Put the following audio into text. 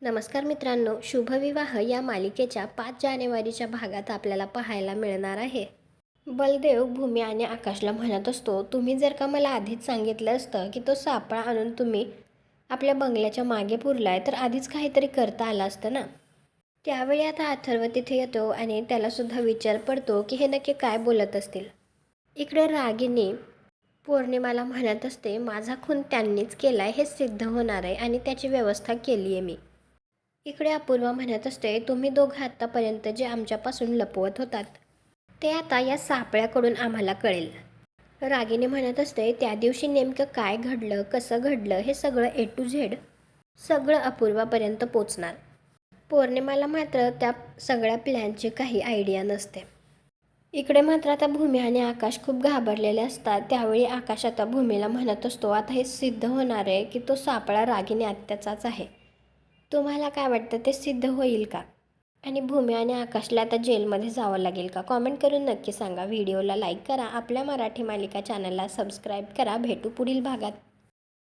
नमस्कार मित्रांनो, शुभविवाह या मालिकेच्या 5 जानेवारीच्या भागात आपल्याला पाहायला मिळणार आहे. बलदेव भूमी आणि आकाशला म्हणत असतो, तुम्ही जर का मला आधीच सांगितलं असतं की तो सापळा आणून तुम्ही आपल्या बंगल्याच्या मागे पुरलाय तर आधीच काहीतरी करता आलं असतं ना. त्यावेळी आता अथर्व तिथे येतो आणि त्यालासुद्धा विचार पडतो की हे नक्की काय बोलत असतील. इकडे रागिनी पौर्णिमाला म्हणत असते, माझा खून त्यांनीच केलाय हे सिद्ध होणार आहे आणि त्याची व्यवस्था केली आहे मी. इकडे अपूर्वा म्हणत असते, तुम्ही दोघं आत्तापर्यंत जे आमच्यापासून लपवत होतात ते आता या सापळ्याकडून आम्हाला कळेल. रागिनी म्हणत असते, त्या दिवशी नेमकं काय घडलं, कसं घडलं हे सगळं ए टू झेड सगळं अपूर्वापर्यंत पोचणार. पौर्णिमाला मात्र त्या सगळ्या प्लॅनची काही आयडिया नसते. इकडे मात्र आता भूमी आणि आकाश खूप घाबरलेले असतात. त्यावेळी आकाश आता भूमीला म्हणत असतो, आता हे सिद्ध होणार आहे की तो सापळा रागिनी आत्याचाच आहे. तुम्हाला काय वाटतं, ते सिद्ध होईल का? आणि भूमी आणि आकाशला आता जेलमध्ये जावं लागेल का? कॉमेंट करून नक्की सांगा. व्हिडिओला लाईक करा, आपल्या मराठी मालिका चॅनलला सबस्क्राईब करा. भेटू पुढील भागात.